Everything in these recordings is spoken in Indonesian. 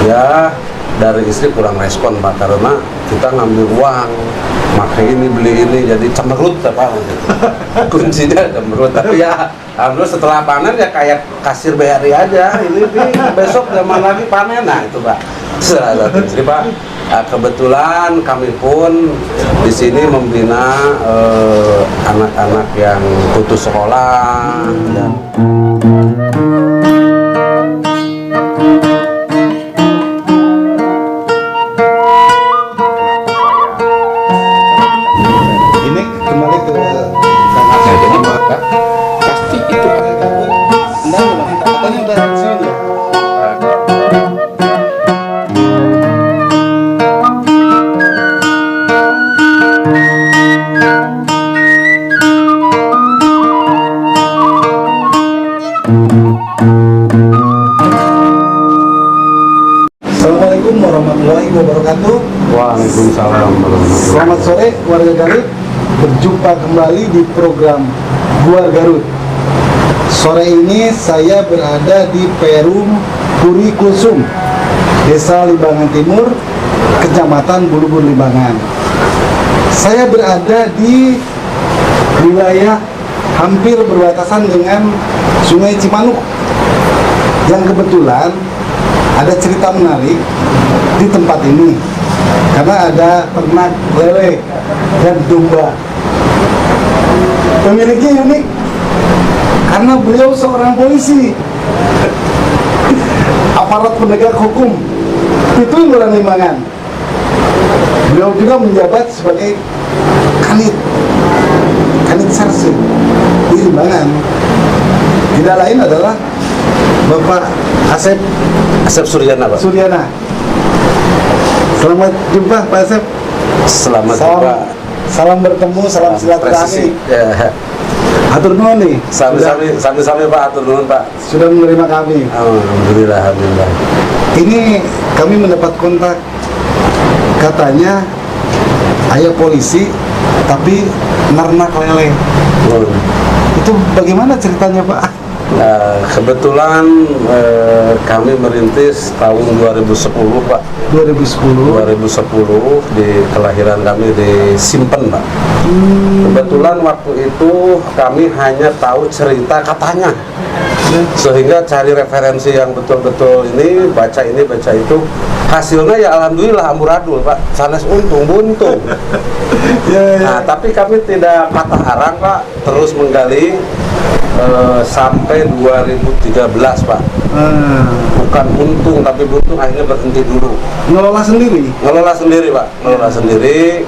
Ya dari istri kurang respon Pak, karena kita ngambil uang, pakai ini beli ini, jadi cemberut Pak. Kuncinya cemberut. Tapi ya alhamdulillah setelah panen ya kayak kasir BRI aja, ini besok zaman lagi panen. Nah itu Pak, salah satu istri Pak. Kebetulan kami pun di sini membina anak-anak yang putus sekolah. Dan ini kembali ke Kang Asep. Jadi maka pasti itu pakai kabel. Anda katanya udah sini ya. Assalamualaikum warahmatullahi wabarakatuh. Waalaikumsalam warahmatullahi. Selamat sore warga Garut. Berjumpa kembali di program Guar Garut. Sore ini saya berada di Perum Puri Kulsum, Desa Limbangan Timur, Kecamatan Bulubur Limbangan. Saya berada di wilayah hampir berbatasan dengan Sungai Cimanuk, yang kebetulan ada cerita menarik di tempat ini karena ada ternak lele dan domba. Pemiliknya unik karena beliau seorang polisi, aparat penegak hukum Pitung Limbangan. Beliau juga menjabat sebagai kanit sarse di Limbangan. Tidak lain adalah Bapak Asep Suryana Pak. Suryana. Selamat jumpa Pak Asep. Selamat jumpa. Salam bertemu, salam silaturahmi. Ya. Atur nuhun nih. Sami-sami Pak, atur nuhun Pak. Sudah menerima kami. Alhamdulillah, alhamdulillah. Ini kami mendapat kontak, katanya ayah polisi tapi nernak lele. Itu bagaimana ceritanya Pak? Kebetulan kami merintis tahun 2010 Pak. 2010 di kelahiran kami di Simpen Pak. Kebetulan waktu itu kami hanya tahu cerita katanya, sehingga cari referensi yang betul-betul ini baca itu, hasilnya ya alhamdulillah amburadul Pak, sanes untung buntung. Nah tapi kami tidak patah arang Pak, terus menggali sampai 2013 Pak. Bukan untung tapi buntung, akhirnya berhenti dulu. Ngelola sendiri Pak, ngelola sendiri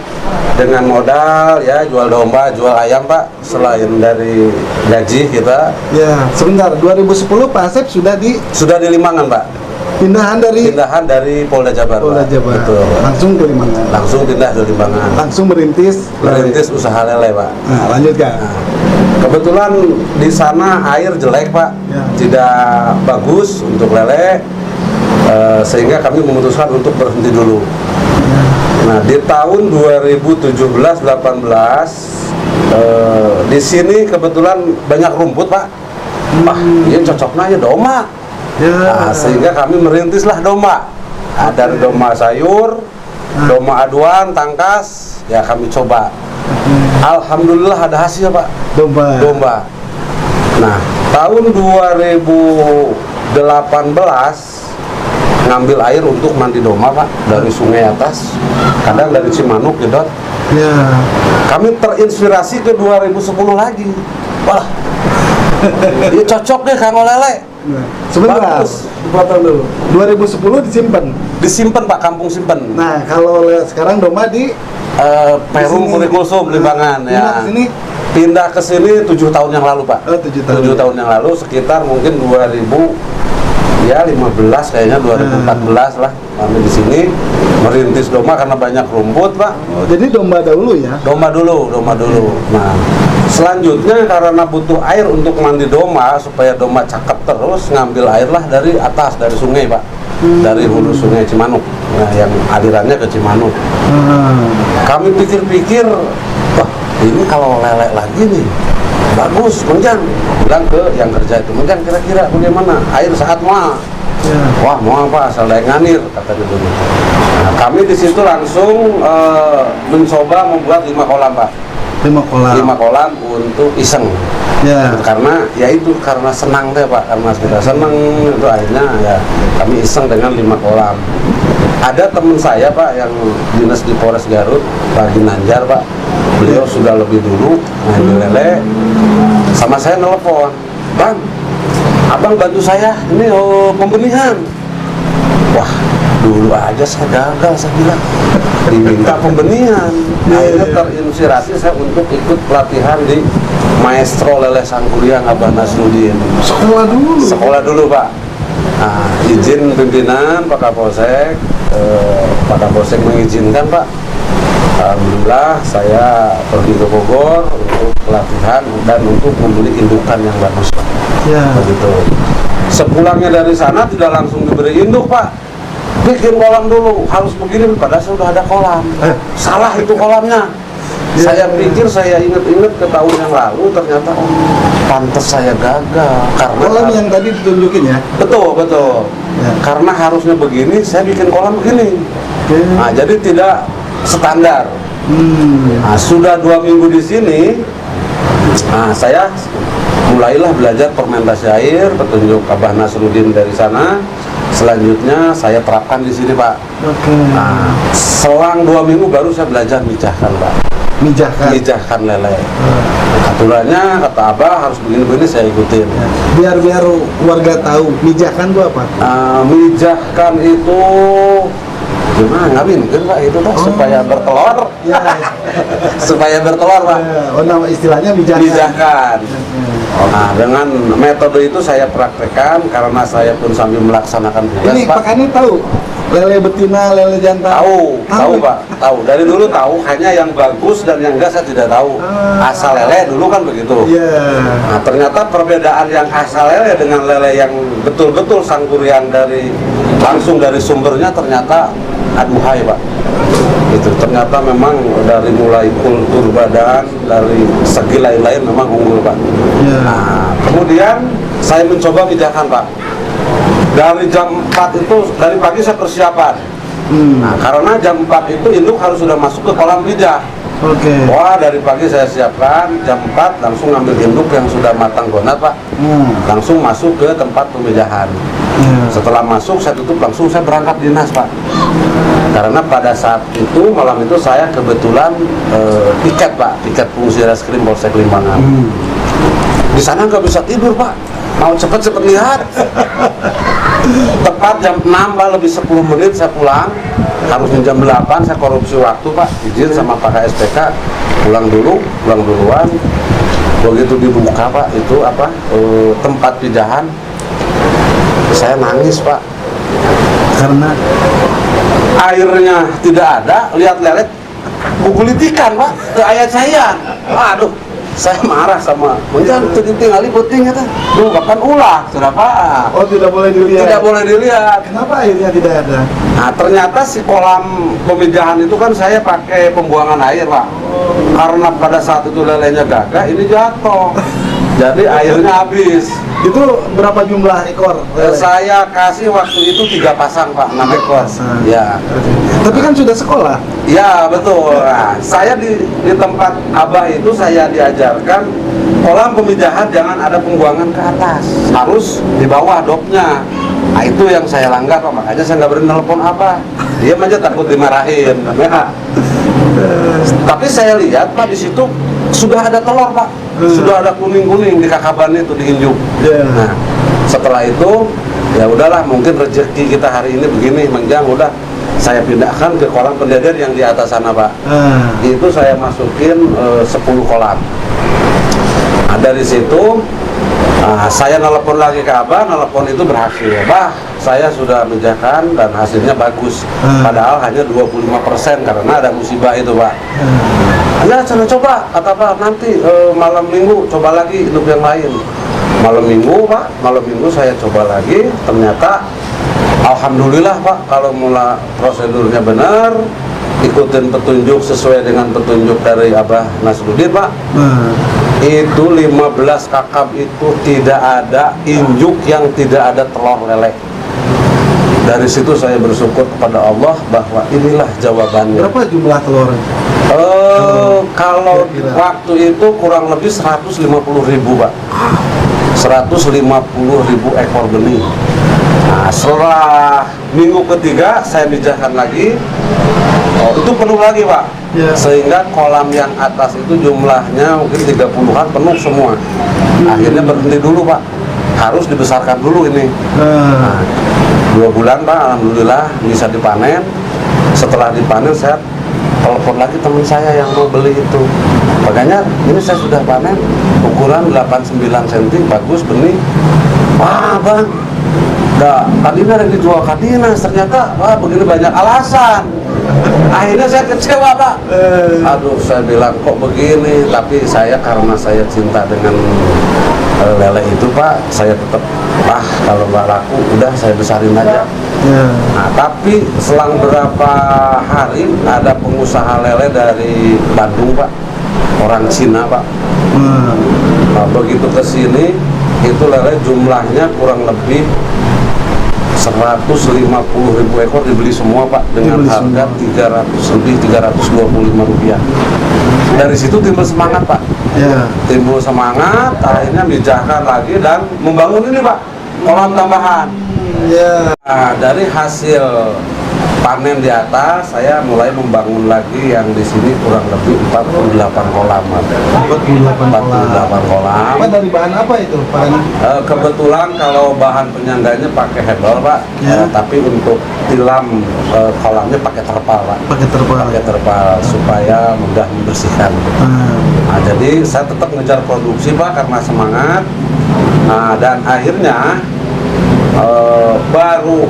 dengan modal ya jual domba, jual ayam Pak, selain dari gaji kita. Ya, sebentar, 2010 Pak Asep sudah di Limbangan Pak. Pindahan dari Polda Jabar. Betul. Langsung ke Limbangan. Langsung pindah ke Limbangan. Langsung merintis usaha lele Pak. Nah, lanjutkan. Kebetulan di sana air jelek Pak, ya. Tidak bagus untuk lele, sehingga kami memutuskan untuk berhenti dulu. Ya. Nah di tahun 2017-18 di sini kebetulan banyak rumput Pak. Iya cocoknya ya domba. Ya. Nah, sehingga kami merintislah domba. Dari domba sayur, domba aduan, tangkas, ya kami coba. Alhamdulillah ada hasil Pak. Domba. Nah tahun 2018 ngambil air untuk mandi domba Pak, dari sungai atas, kadang dari Cimanuk gitu. Ya. Kami terinspirasi ke 2010 lagi. Wah, ini cocok deh kanggo lele. Nah, sebentar, dipotong dulu. 2010 disimpan Pak, kampung simpen. Nah kalau sekarang domba di Perum Puri Kulsum Limbangan ya. Pindah ke sini 7 tahun yang lalu Pak. 7 tahun yang lalu, sekitar mungkin 2015 kayaknya 2014 lah kami di sini merintis domba karena banyak rumput Pak. Jadi domba dulu ya? Domba dulu. Nah selanjutnya karena butuh air untuk mandi domba supaya domba cakep terus, ngambil air lah dari atas, dari sungai Pak. Dari hulu sungai Cimanuk, nah, yang alirannya ke Cimanuk. Kami pikir-pikir, wah ini kalau lele lagi nih bagus, Menjang bilang ke yang kerja itu, Menjang kira-kira bagaimana air saat mah Ya. Wah, mau apa? Asal daeng nganir, katanya dulu. Nah, kami di situ langsung mencoba membuat 5 kolam, Pak. 5 kolam. 5 kolam untuk iseng. Ya. Karena ya itu karena senang deh, Pak, karena kita senang itu akhirnya ya kami iseng dengan 5 kolam. Ada teman saya, Pak, yang dinas di Polres Garut, Pak Ginanjar, Pak. Beliau sudah lebih dulu ngambil lele. Sama saya nelpon, "Bang, abang bantu saya ini pembenihan." Wah, dulu aja saya gagal, saya bilang diminta pembenihan. Akhirnya terinspirasi saya untuk ikut pelatihan di Maestro Lele Sangkuriang Abah Nasruddin. Sekolah dulu. Sekolah dulu, Pak. Nah, izin pimpinan Pak Kapolsek, Pak Kapolsek mengizinkan, Pak. Alhamdulillah saya pergi ke Bogor untuk pelatihan dan untuk membeli indukan yang bagus, Pak. Ya. Begitu. Sepulangnya dari sana tidak langsung diberi induk, Pak. Bikin kolam dulu, harus begini, padahal sudah ada kolam. Salah itu kolamnya. Ya. Saya pikir, saya ingat-ingat ke tahun yang lalu, ternyata pantas saya gagal. Karena Kolam yang tadi ditunjukin ya. betul. Ya. Karena harusnya begini, saya bikin kolam begini. Oke. Nah, jadi tidak standar. Nah, sudah 2 minggu di sini, nah, saya mulailah belajar fermentasi air, petunjuk Abah Nasruddin dari sana. Selanjutnya saya terapkan di sini, Pak. Oke. Nah, selang 2 minggu baru saya belajar mijahkan, Pak. Mijahkan. Mijahkan lele. Aturannya kata Abah harus begini-begini, saya ikutin. Biar warga tahu, mijahkan itu apa? Mijahkan itu gimana ngawin kan, Pak, itu Pak, supaya bertelur. Ya. Supaya bertelur, Pak. Oh, nama istilahnya mijahkan. Mijahkan. Nah, dengan metode itu saya praktekkan karena saya pun sambil melaksanakan tugas, Ini Pak. pakannya tahu? Lele betina, lele jantan. Tahu, Pak. Tahu. Dari dulu tahu, hanya yang bagus dan yang enggak saya tidak tahu. Asal lele dulu kan begitu. Iya. Nah, ternyata perbedaan yang asal lele dengan lele yang betul-betul Sangkuriang langsung dari sumbernya ternyata aduhai, Pak. Itu ternyata memang dari mulai kultur badan, dari segi lain-lain memang unggul, Pak. Ya. Nah, kemudian saya mencoba mijahkan, Pak. Dari jam 4 itu, dari pagi saya persiapan. Nah, karena jam 4 itu induk harus sudah masuk ke kolam mijah. Oke. Wah, dari pagi saya siapkan, jam 4 langsung ambil induk yang sudah matang donat, Pak. Langsung masuk ke tempat pemijahan. Ya. Setelah masuk, saya tutup, langsung saya berangkat dinas, Pak. Karena pada saat itu, malam itu saya kebetulan piket, Pak. Piket fungsi reskrim Polsek Limbangan. Di sana nggak bisa tidur, Pak. Mau cepet-cepet lihat. Tepat jam 6, Pak, lebih 10 menit saya pulang. Harusnya jam 8, saya korupsi waktu, Pak. Izin sama Pak KSPK, pulang duluan. Begitu dibuka, Pak, itu tempat pijahan. Saya nangis, Pak. Karena Airnya tidak ada, lihat lelet, gugulitikan, Pak, ke ayat saya. Aduh, saya marah sama, jangan tinggali puting kata. Duh, kapan ulah, sudah Pak. oh tidak boleh dilihat. Tidak boleh dilihat. Kenapa airnya tidak ada? Nah, ternyata si kolam pemijahan itu kan saya pakai pembuangan air, Pak. Karena pada saat itu lelenya gagah, ini jatuh. Jadi airnya habis. Itu berapa jumlah ekor lele? Saya kasih waktu itu 3 pasang, Pak, 6 ekor. Ya. Tapi kan sudah sekolah. Ya, betul. Nah, saya di tempat Abah itu saya diajarkan kolam pemijahan jangan ada pembuangan ke atas, harus di bawah dopnya. Nah, itu yang saya langgar, Pak. Makanya saya nggak berani nelpon Abah. Dia aja takut dimarahin. Ya. Tapi saya lihat, Pak, di situ sudah ada telur, Pak. Sudah ada kuning-kuning di kakaban itu diinjuk. Nah, setelah itu ya udahlah, mungkin rezeki kita hari ini begini, menjang, udah saya pindahkan ke kolam pendeder yang di atas sana, Pak. Itu saya masukin 10 kolam. Nah, dari situ saya nelpon lagi ke Abah, nelpon itu berhasil. Bah, saya sudah menjakan dan hasilnya bagus. Padahal hanya 25% karena ada musibah itu, Pak. Ya, saya coba, kata Pak, nanti malam minggu coba lagi hidup yang lain. Malam minggu, Pak, malam minggu saya coba lagi, ternyata alhamdulillah, Pak, kalau mula prosedurnya benar, ikutin petunjuk sesuai dengan petunjuk dari Abah Nasruddin, Pak. Itu 15 kakap itu tidak ada injuk yang tidak ada telur lele. Dari situ saya bersyukur kepada Allah bahwa inilah jawabannya. Berapa jumlah telur? Kalau Kira-kira. waktu itu kurang lebih 150.000 Pak. 150.000 ekor benih. Nah, setelah minggu ketiga saya mijahkan lagi, itu penuh lagi Pak. Ya. Sehingga kolam yang atas itu jumlahnya mungkin 30-an penuh semua. Akhirnya berhenti dulu Pak. Harus dibesarkan dulu ini. Nah, 2 bulan Pak, alhamdulillah bisa dipanen. Setelah dipanen saya telepon lagi teman saya yang mau beli itu. Makanya ini saya sudah panen ukuran 89 cm, bagus benih. Wah bang, tadinya yang dijual Kadinas, ternyata wah begini banyak alasan. Akhirnya saya kecewa Pak. Aduh, saya bilang kok begini, tapi saya karena saya cinta dengan lele itu Pak, saya tetap kalau nggak laku udah saya besarin aja. Nah, tapi selang berapa hari ada pengusaha lele dari Bandung Pak, orang Cina Pak. Nah, begitu ke sini itu lele jumlahnya kurang lebih 150.000 ekor dibeli semua Pak dengan harga 325 rupiah. Dari situ timbul semangat Pak. Timbul semangat, akhirnya mijahkan lagi dan membangun ini Pak, kolam tambahan. Nah, dari hasil panen di atas, saya mulai membangun lagi yang di sini kurang lebih 48 kolam. 48 kolam. Apa dari bahan apa itu Pak? Kebetulan kalau bahan penyangganya pakai hebel Pak, tapi untuk tilam kolamnya pakai terpal Pak. Pakai terpal supaya mudah membersihkan. Nah, jadi saya tetap ngejar produksi Pak karena semangat. Nah, dan akhirnya baru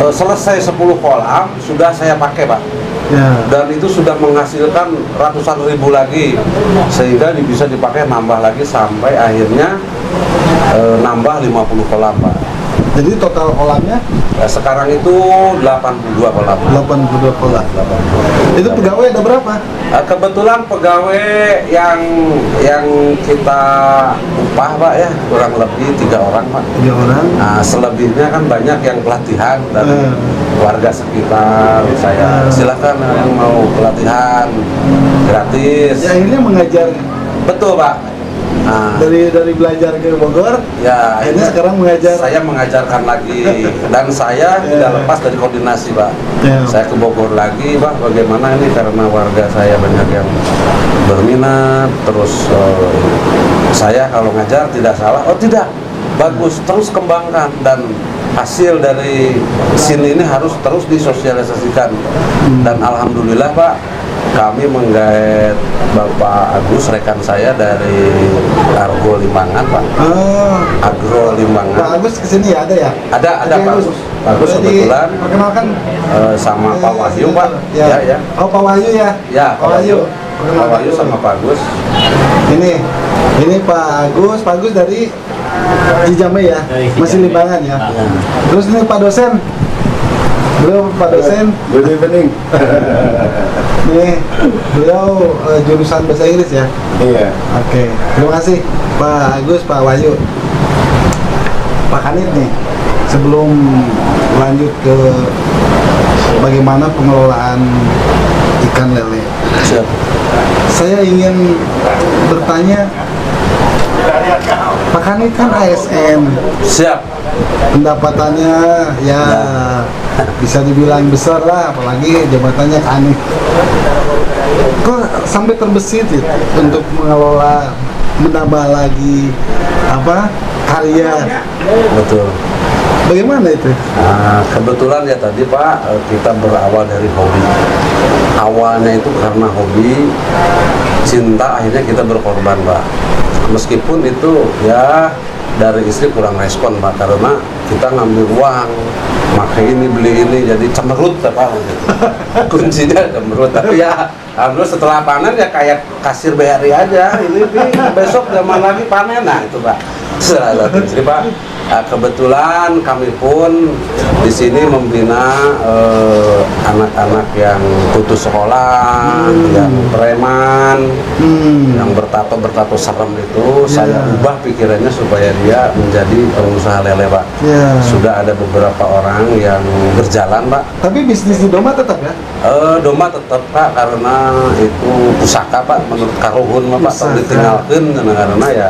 selesai 10 kolam sudah saya pakai Pak. Dan itu sudah menghasilkan ratusan ribu lagi, sehingga bisa dipakai nambah lagi sampai akhirnya nambah 50 kolam Pak. Jadi total kolamnya? Sekarang itu 82 kolam. 82 kolam. Itu pegawai ada berapa? Kebetulan pegawai yang kita upah Pak ya kurang lebih 3 orang Pak. 3 orang. Nah, selebihnya kan banyak yang pelatihan dari warga sekitar. Saya silakan yang mau pelatihan gratis. Ya akhirnya mengajar. Betul Pak. Nah, dari belajar ke Bogor, ya akhirnya sekarang mengajar. Saya mengajarkan lagi dan saya tidak lepas dari koordinasi Pak. Saya ke Bogor lagi Pak, bagaimana ini karena warga saya banyak yang berminat, terus saya kalau ngajar tidak salah, oh tidak, bagus, terus kembangkan dan hasil dari sini ini harus terus disosialisasikan. Dan alhamdulillah Pak, kami menggait Bapak Agus, rekan saya dari Argo Limbangan Pak. Agro Limbangan. Pak Agus kesini ya, ada ya? Ada Pak Agus. Pak Agus kebetulan. Perkenalkan sama Pak Wahyu Pak. Ya. Oh Pak Wahyu ya? Ya Pak Wahyu. Pak Wahyu sama Pak Agus. Ini Pak Agus dari Cijambe ya? Masih Limbangan ya? Terus ini Pak dosen. Beliau Pak dosen. Good evening. Nih, beliau jurusan bahasa Inggris ya? Iya. Oke, terima kasih Pak Agus, Pak Wahyu. Pak Kanit nih, sebelum lanjut ke bagaimana pengelolaan ikan lele, saya ingin bertanya, Pak Kanit kan ASN. Siap. Pendapatannya ya bisa dibilang besar lah, apalagi jabatannya Kanit. Kok sampai terbesit ya, untuk mengelola, menambah lagi karya? Betul. Bagaimana itu? Nah, kebetulan ya tadi Pak, kita berawal dari hobi. Awalnya itu karena hobi, cinta, akhirnya kita berkorban Pak. Meskipun itu ya dari istri kurang respon Pak, karena kita ngambil uang, pakai ini beli ini, jadi cemberut Pak. Kuncinya cemberut. Tapi ya alhamdulillah setelah panen ya kayak kasir BRI aja, ini besok zaman lagi panen, nah itu Pak. Jadi Pak, Kebetulan kami pun di sini membina anak-anak yang putus sekolah, yang preman, yang bertato serem itu. Saya ubah pikirannya supaya dia menjadi pengusaha lele, Pak. Sudah ada beberapa orang yang berjalan, Pak. Tapi bisnis di domba tetap ya? Domba tetap, Pak, karena itu pusaka, Pak, menurut Karuhun, Pak, kalau ditinggalkan karena ya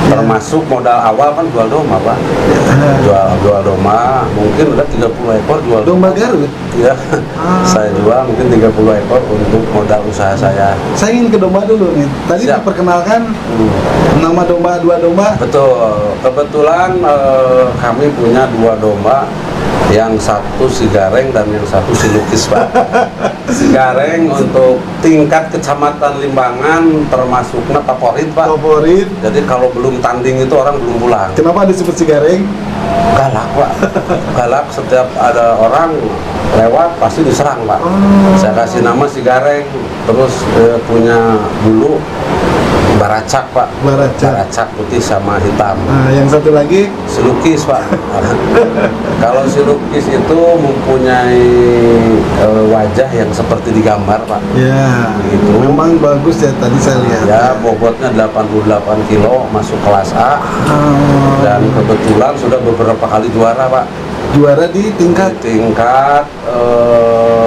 termasuk modal awal kan jual domba, Pak. Jual domba, mungkin udah 30 ekor jual domba Garut? Iya, saya jual mungkin 30 ekor untuk modal usaha saya. Saya ingin ke domba dulu nih. Tadi diperkenalkan nama domba, 2 domba. Betul, kebetulan kami punya 2 domba. Yang satu si Gareng dan yang satu si Lukis, Pak. Si Gareng untuk tingkat kecamatan Limbangan termasuknya favorit, Pak. Favorit. Jadi kalau belum tanding itu orang belum pulang. Kenapa disebut si Gareng? Galak, Pak. Galak, setiap ada orang lewat pasti diserang, Pak. Saya kasih nama si Gareng. Terus punya bulu baracak, Pak. Baracak putih sama hitam. Nah, yang satu lagi si Lukis, Pak. Kalau si Lukis itu mempunyai wajah yang seperti digambar, Pak. Ya, gitu. Memang bagus ya, tadi saya lihat. Ya, bobotnya 88 kilo, masuk kelas A. Dan kebetulan sudah beberapa kali juara, Pak. Juara di tingkat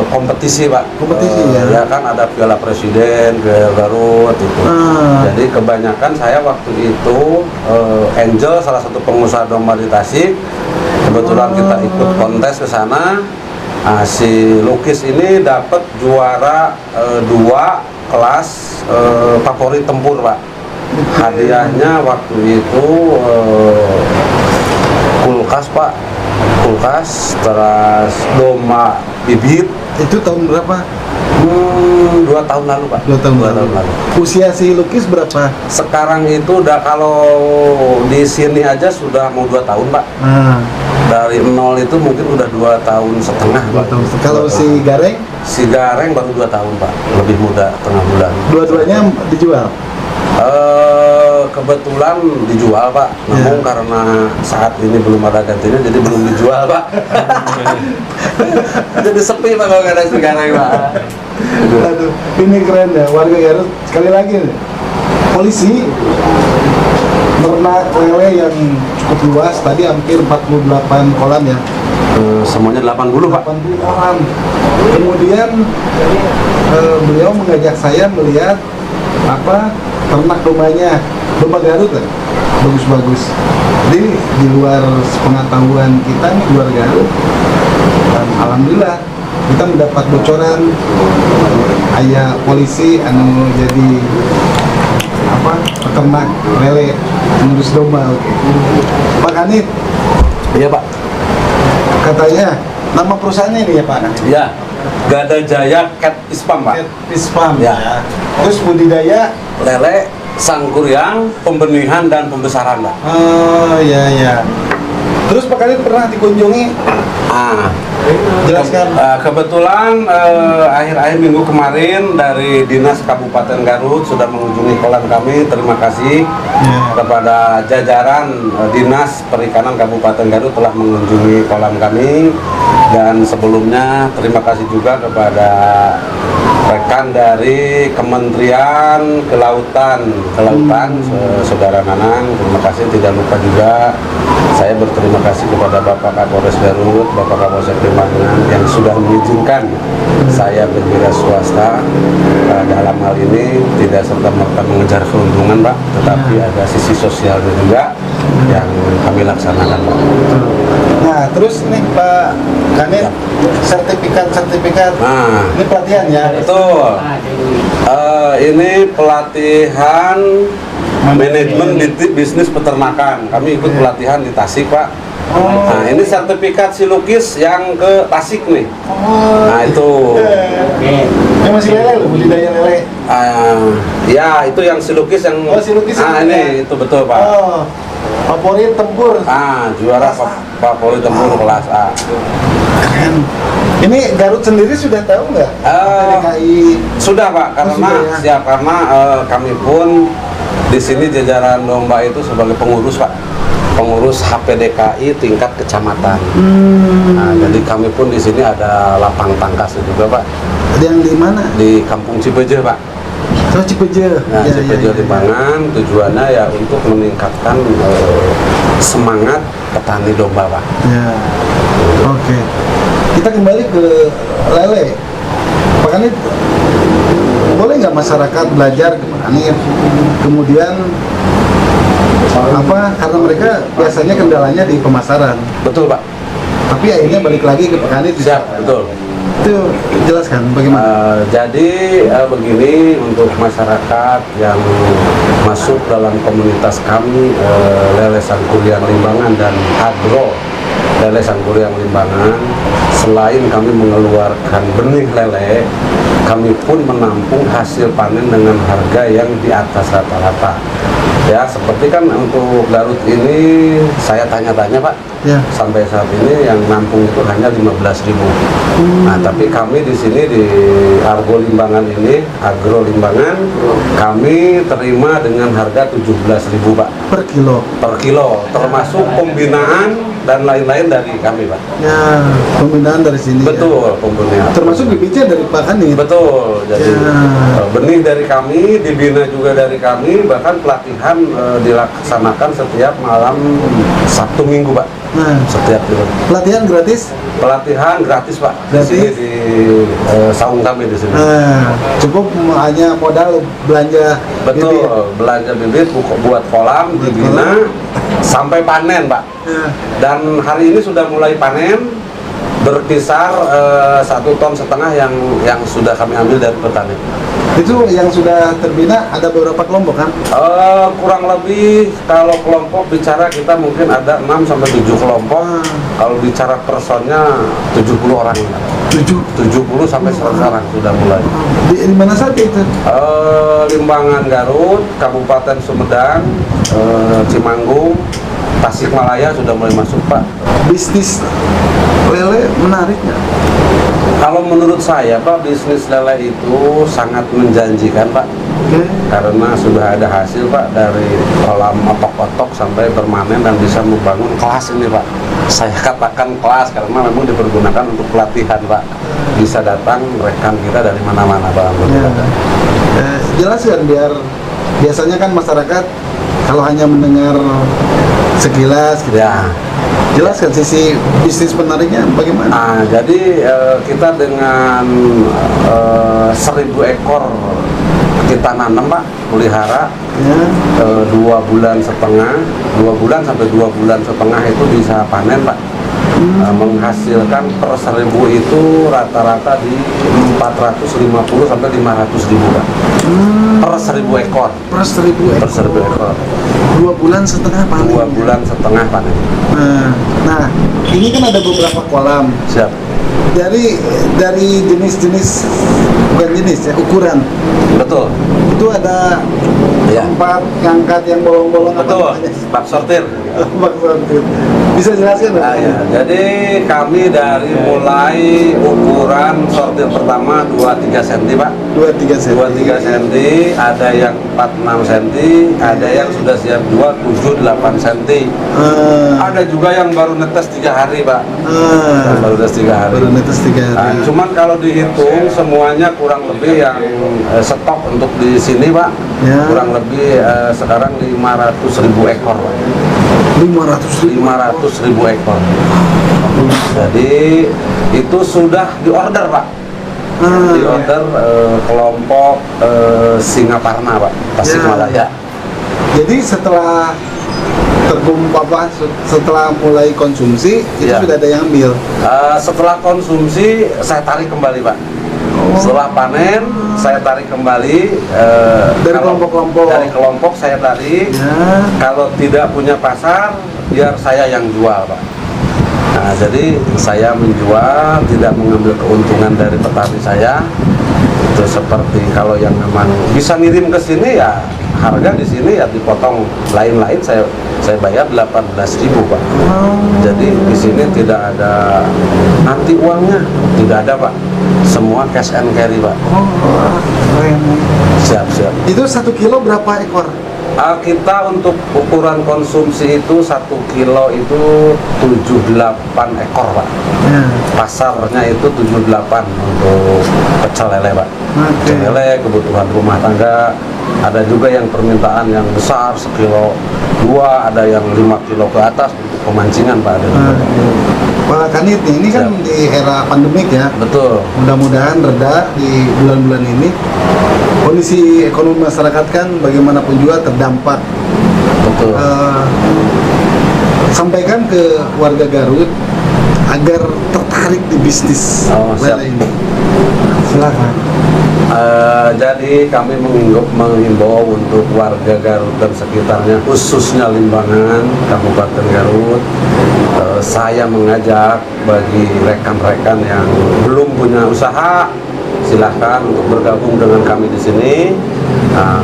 kompetisi, Pak. Kompetisi ya. Ya kan ada Piala Presiden, Piala Garut itu. Jadi kebanyakan saya waktu itu Angel, salah satu pengusaha domba di Tasik. Kebetulan kita ikut kontes ke sana. Si Lukis ini dapat juara 2 kelas favorit tempur, Pak. Hadiahnya waktu itu kulkas, Pak. Kulkas, terus domba bibit. Itu tahun berapa? 2 tahun lalu, Pak. 2 tahun lalu. Usia si Lukis berapa? Sekarang itu udah, kalau di sini aja sudah mau 2 tahun, Pak. Dari 0 itu mungkin udah 2 tahun setengah. 2 tahun. Kalau si Gareng? Si Gareng baru 2 tahun, Pak. Lebih muda, tengah bulan. Dua-duanya dijual? Kebetulan dijual, Pak. Namun karena saat ini belum ada gantinya, jadi belum dijual, Pak. Jadi sepi, Pak, kalau nggak ada si Gareng, Pak. Aduh, ini keren ya, warga Garut. Sekali lagi nih, polisi ternak lele yang cukup luas, tadi hampir 48 kolam ya. Semuanya 80, Pak. 80 kolam. Kemudian beliau mengajak saya melihat ternak dombanya, domba Garut kan, bagus-bagus. Jadi di luar pengetahuan kita nih, luar Garut, dan alhamdulillah kita mendapat bocoran ayah polisi jadi peternak lele, mengurus domba. Pak Kanit. Iya, Pak. Katanya nama perusahaannya ini ya, Pak? Iya. Gada Jaya Cat Ispam, Pak. Cat Ispam. Ya. Terus budidaya lele, sangkuriang, pembenihan dan pembesaran, Pak. Iya. Terus Pak Kanit pernah dikunjungi? Jelaskan. Kebetulan akhir-akhir minggu kemarin dari Dinas Kabupaten Garut sudah mengunjungi kolam kami. Terima kasih kepada jajaran Dinas Perikanan Kabupaten Garut telah mengunjungi kolam kami. Dan sebelumnya terima kasih juga kepada rekan dari Kementerian Kelautan, Saudara Nanang. Terima kasih, tidak lupa juga saya berterima kasih kepada Bapak Kapolres Garut, Bapak Kapolsek Limbangan yang sudah mengizinkan saya berwira swasta. Dalam hal ini tidak serta-merta mengejar keuntungan, Pak, tetapi ada sisi sosialnya juga yang kami laksanakan, Pak. Nah, terus nih Pak Kanit, sertifikat. Ini pelatihan ya? Betul. Ini pelatihan manajemen bisnis peternakan. Kami ikut pelatihan di Tasik, Pak. Nah, ini sertifikat si Lukis yang ke Tasik nih. Nah, itu. Ini masih lele loh, budidaya lele. Ya, itu yang si Lukis yang. Si Lukis ini itu betul, Pak. Favorit tempur. Juara favorit tempur kelas A. Keren. Ini Garut sendiri sudah tahu nggak? DKI sudah, Pak, karena kami pun di sini jajaran domba itu sebagai pengurus, Pak. pengurus HPDKI tingkat kecamatan. Nah, jadi kami pun di sini ada lapang tangkas juga, Pak. Yang di mana? Di Kampung Cibeje, Pak. Oh, Cibeje. Nah, Cibeje Limbangan tujuannya ya untuk meningkatkan semangat petani domba, Pak. Ya. Oke. Kita kembali ke lele. Makanya boleh nggak masyarakat belajar ke petani? Kemudian apa? Karena mereka biasanya kendalanya di pemasaran. Betul, Pak. Tapi akhirnya balik lagi ke petani. Siap, betul. Itu jelaskan bagaimana. Jadi begini, untuk masyarakat yang masuk dalam komunitas kami, Lele Sangkuriang Limbangan dan Agro Lele Sangkuriang Limbangan, selain kami mengeluarkan benih lele, kami pun menampung hasil panen dengan harga yang di atas rata-rata. Ya, seperti kan untuk Garut ini saya tanya-tanya, Pak. Ya. Sampai saat ini yang nampung itu hanya 15.000. Nah, tapi kami di sini di Argo Limbangan ini, Agro Limbangan, kami terima dengan harga 17.000, Pak. Per kilo. Per kilo, termasuk pembinaan dan lain-lain dari kami, Pak. Ya, pembinaan dari sini. Betul, pembinaan. Termasuk bibitnya dari Pak Kanit. Betul, jadi Ya. benih dari kami, dibina juga dari kami, bahkan pelatihan dilaksanakan setiap malam Sabtu Minggu, Pak. Nah, Setiap pelatihan gratis. pelatihan gratis, Pak. Gratis? Di sini di saung kami di sini. Nah, cukup hanya modal belanja Betul, bibit. belanja bibit buat kolam, dibina sampai panen, Pak. Ya. Dan hari ini sudah mulai panen, berkisar 1,5 ton yang sudah kami ambil dari petani. Itu yang sudah terbina ada beberapa kelompok kan? Kurang lebih kalau kelompok bicara kita mungkin ada 6 sampai 7 kelompok. Kalau bicara personnya 70 orang. 70 sampai 100 orang sudah mulai. Di mana saja itu? Limbangan Garut, Kabupaten Sumedang, Cimanggung, Tasikmalaya sudah mulai masuk, Pak. Bisnis lele menarik nggak? Kalau menurut saya, Pak, bisnis lele itu sangat menjanjikan, Pak. Oke. Karena sudah ada hasil, Pak, dari kolam otok-otok sampai permanen dan bisa membangun kelas ini, Pak. Saya katakan kelas karena memang dipergunakan untuk pelatihan, Pak. Bisa datang rekan kita dari mana-mana, Pak. Ya. Jelaskan biar biasanya kan masyarakat kalau hanya mendengar sekilas gitu. Ya. Jelaskan sisi bisnis menariknya bagaimana? Nah, jadi kita dengan 1.000 ekor kita nanam, Pak, pelihara Ya. 2 bulan setengah, 2 bulan sampai 2 bulan setengah itu bisa panen, Pak. Menghasilkan per 1.000 itu rata-rata di 450 sampai 500.000, Pak. Per 1.000 ekor. Per 1.000 ekor. Per 1.000 ekor. 2 bulan setengah panen. 2 bulan setengah panen. Nah, ini kan ada beberapa kolam. Siap. Dari jenis-jenis, bukan jenis ya, ukuran. Betul. Itu ada Ya. tempat ngangkat yang bolong-bolong apa Betul. namanya? Bak sortir. Bak sortir. Bisa jelaskan nggak? Nah, ya. Jadi kami dari mulai ukuran sortir pertama 23 cm, Pak. 2-3 cm. 23 cm, ada yang 46 cm, ada yang sudah siap jual 7-8 cm. Ada juga yang baru netes 3 hari, Pak. Yang baru netes 3 hari. Baru netes 3 Nah, hari. cuman kalau dihitung semuanya kurang lebih yang stok untuk di sini, Pak, Ya. kurang lebih sekarang 500.000 ekor, Pak. 500.000. 500.000 ekor. Jadi itu sudah diorder, Pak. Diorder kelompok Singaparna, Pak, Tasikmalaya. Jadi setelah setelah mulai konsumsi itu Ya. sudah ada yang ambil. Setelah konsumsi saya tarik kembali, Pak. Setelah panen saya tarik kembali Dari kalau- kelompok-kelompok. Dari kelompok saya tarik. Ya. Kalau tidak punya pasar, biar saya yang jual, Pak. Nah, jadi saya menjual, tidak mengambil keuntungan dari petani saya. Itu seperti kalau yang memang bisa ngirim ke sini ya harga di sini ya dipotong lain-lain saya bayar 18.000, Pak. Jadi di sini tidak ada nanti uangnya, tidak ada, Pak. Semua cash and carry, Pak. Oh, keren. Siap. Itu 1 kilo berapa ekor? Kita untuk ukuran konsumsi itu 1 kilo itu 78 ekor Pak. Ya. Pasarnya itu 78 untuk pecel lele Pak. Oke. Pecel lele kebutuhan rumah tangga. Ada juga yang permintaan yang besar 1 kilo 2, ada yang 5 kilo ke atas untuk pemancingan Pak. Ada juga. Pak Kanit, ini kan Siap. di era pandemik ya. Betul. Mudah-mudahan reda di bulan-bulan ini. Kondisi ekonomi masyarakat kan bagaimanapun juga terdampak. Betul. Sampaikan ke warga Garut agar tertarik di bisnis Siap. lele ini. Silakan. Jadi kami menghimbau untuk warga Garut dan sekitarnya, khususnya Limbangan, Kabupaten Garut. Saya mengajak bagi rekan-rekan yang belum punya usaha, silahkan untuk bergabung dengan kami di sini.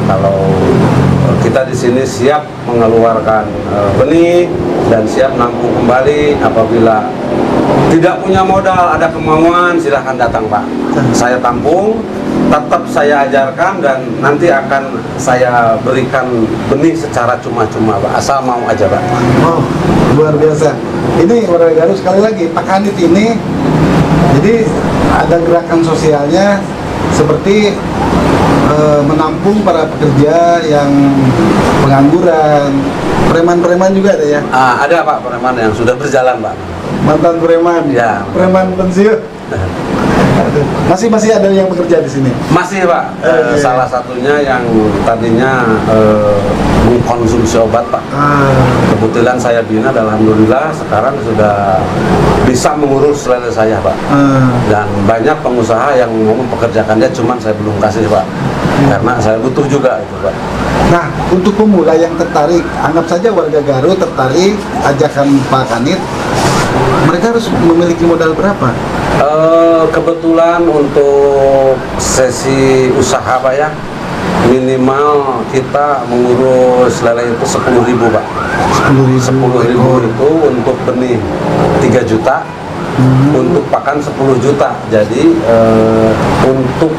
Kalau kita di sini siap mengeluarkan benih dan siap nampung kembali apabila tidak punya modal, ada kemauan, silahkan datang Pak. Saya tampung, tetap saya ajarkan dan nanti akan saya berikan benih secara cuma-cuma Pak, asal mau aja Pak. Oh, luar biasa. Ini warga Garut, sekali lagi Pak Kanit ini, jadi ada gerakan sosialnya seperti menampung para pekerja yang pengangguran, preman-preman juga ada ya? Ada Pak preman yang sudah berjalan Pak. Mantan preman, Ya. Preman pensiun. Masih ada yang bekerja di sini. Masih Pak. Oke. Salah satunya yang tadinya mengkonsumsi obat Pak. Kebetulan saya bina dan alhamdulillah sekarang sudah bisa mengurus lele saya Pak. Dan banyak pengusaha yang mau mempekerjakan dia, cuman saya belum kasih Pak. Karena saya butuh juga itu Pak. Nah, untuk pemula yang tertarik, anggap saja warga Garut tertarik, ajakan Pak Kanit, mereka harus memiliki modal berapa? Kebetulan untuk sesi usaha Pak ya, minimal kita mengurus lele itu 10.000 Pak. 10.000 itu untuk benih 3 juta, untuk pakan 10 juta. Jadi untuk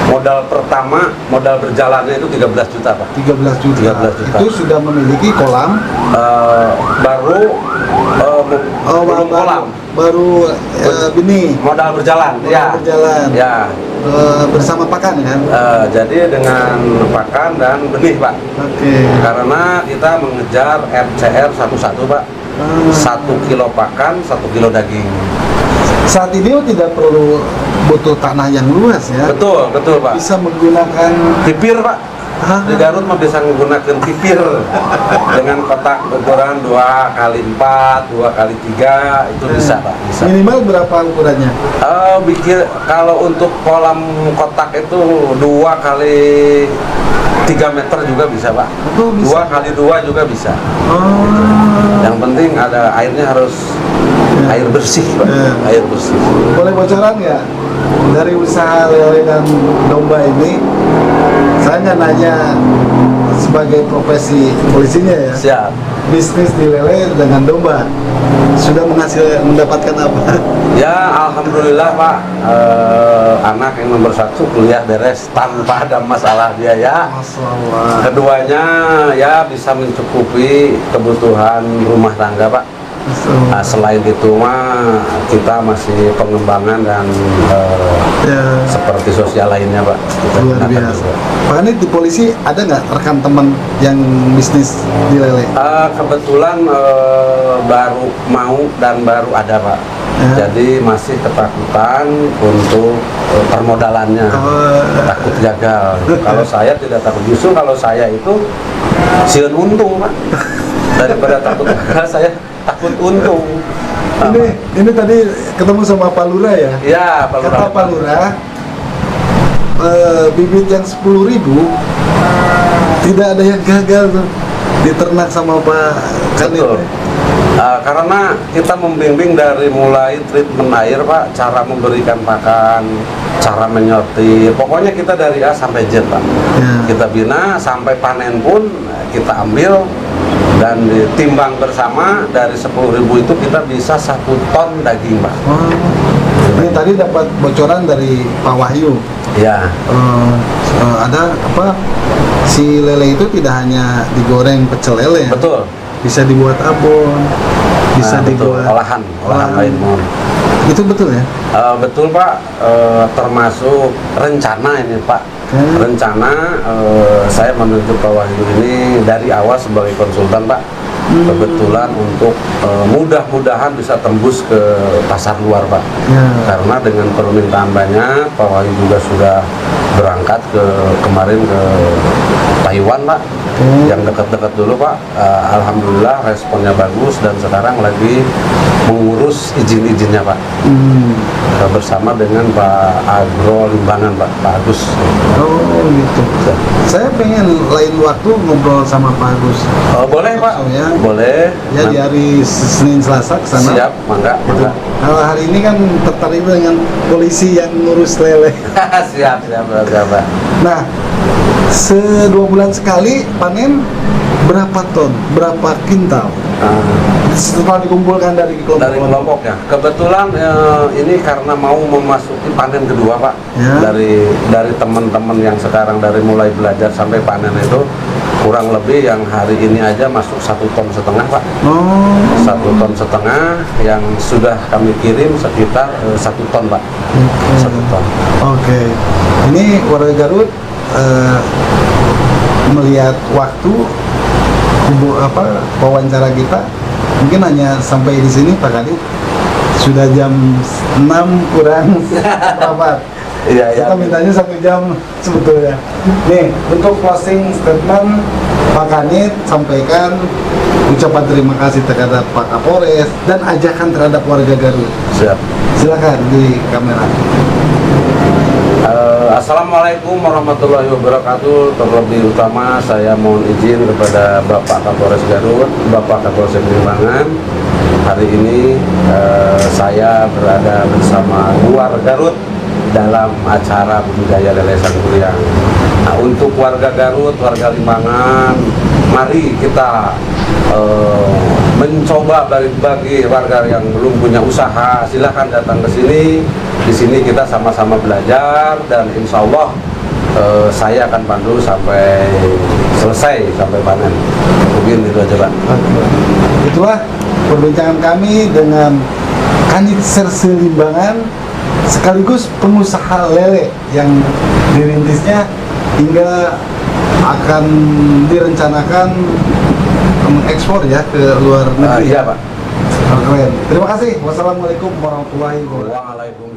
modal pertama, modal berjalannya itu 13 juta Pak. 13 juta. 13 juta. Itu sudah memiliki kolam. Belum kolam. Baru benih. Modal berjalan, ya. Berjalan. Ya. Bersama pakan kan? Jadi dengan pakan dan benih Pak. Oke. Karena kita mengejar RCR 11 Pak. 1 kilo pakan, 1 kilo daging. Saat ini tidak perlu butuh tanah yang luas ya. Betul Pak. Bisa menggunakan Pipir Pak. Di Garut mah bisa menggunakan pipir dengan kotak ukuran 2x4, 2x3 itu bisa Pak. Bisa. minimal berapa ukurannya? Kalau untuk kolam kotak itu 2x3 meter juga bisa Pak. Oh, bisa. 2x2 juga bisa. Oh. Yang penting ada airnya harus air bersih Pak. Air bersih. Boleh bocoran nggak dari usaha lele dan domba ini? Saya nggak nanya sebagai profesi polisinya ya. Siap. Bisnis di lele dengan domba sudah mendapatkan apa? Ya alhamdulillah Pak. Anak yang nomor 1 kuliah beres tanpa ada masalah biaya. Masalah. Keduanya ya bisa mencukupi kebutuhan rumah tangga Pak. Nah, selain itu mah kita masih pengembangan dan Ya, seperti sosial lainnya Pak. Kita luar gunakan biasa. juga. Pak Kanit di polisi ada nggak rekan teman yang bisnis di lele? Kebetulan baru mau dan baru ada Pak. Ya. Jadi masih ketakutan untuk permodalannya. Takut gagal. Kalau saya tidak takut, justru kalau saya itu sieun untung Pak. Daripada takut gagal, saya takut untung. Ini tadi ketemu sama Pak Lurah ya? Ya, Pak Lurah. Kata Pak Lurah, bibit yang 10.000 tidak ada yang gagal tuh diternak sama Pak Kanit. Betul. Karena kita membimbing dari mulai treatment air Pak, cara memberikan pakan, cara menyortir, pokoknya kita dari A sampai Z Pak. Ya. Kita bina sampai panen pun kita ambil dan ditimbang bersama. Dari 10.000 itu kita bisa 1 ton daging Pak. Ini tadi dapat bocoran dari Pak Wahyu. Ya. Ada apa si lele itu tidak hanya digoreng pecel lele ya? Betul. Bisa dibuat abon, bisa Betul. dibuat olahan lain, mohon. Itu betul ya? Betul Pak, termasuk rencana ini Pak. Rencana saya menunjuk Pak Wahyu ini dari awal sebagai konsultan Pak. Kebetulan untuk mudah-mudahan bisa tembus ke pasar luar Pak. Ya. Karena dengan permintaan banyak, Pak Wahyu juga sudah berangkat kemarin ke Taiwan Pak. Yang dekat-dekat dulu Pak. Alhamdulillah responnya bagus dan sekarang lagi mengurus izin-izinnya Pak. Bersama dengan Pak Agro Limbangan Pak Agus. Oh gitu. Saya pengen lain waktu ngobrol sama Pak Agus. Boleh Pak. Ya. Boleh. Ya di hari Senin Selasa ke sana. Siap, mangga. Kalau hari ini kan tertarik dengan polisi yang ngurus lele. siap Pak. Nah, 2 bulan sekali panen berapa ton, berapa kintal? Setelah dikumpulkan dari kelompoknya. Kebetulan ini karena mau memasuki panen kedua Pak. Ya. Dari teman-teman yang sekarang dari mulai belajar sampai panen itu kurang lebih yang hari ini aja masuk 1,5 ton Pak. 1,5 ton yang sudah kami kirim sekitar 1 ton Pak. 1 ton. Oke. Ini warga Garut melihat waktu wawancara kita mungkin hanya sampai di sini Pak Kadip. Sudah jam 6 kurang seperempat. Iya. Kita mintanya 1 jam sebetulnya. Nih, untuk closing statement Pak Kanit sampaikan ucapan terima kasih terhadap Pak Kapolres dan ajakan terhadap warga Garut. Siap. Silakan di kamera. Assalamualaikum warahmatullahi wabarakatuh. Terlebih utama saya mohon izin kepada Bapak Kapolres Garut, Bapak Kapolsek Limbangan. Hari ini saya berada bersama luar Garut dalam acara budidaya lele Sangguriang. Nah, untuk warga Garut, warga Limbangan, mari kita mencoba bagi warga yang belum punya usaha, silahkan datang ke sini. Di sini kita sama-sama belajar dan insya Allah saya akan pandu sampai selesai, sampai panen. Mungkin itu aja Pak. Itulah perbincangan kami dengan Kanit Serse Limbangan sekaligus pengusaha lele yang dirintisnya hingga akan direncanakan mengekspor ya ke luar negeri. Iya Pak. Keren. Terima kasih. Wassalamualaikum warahmatullahi wabarakatuh. Waalaikumsalam.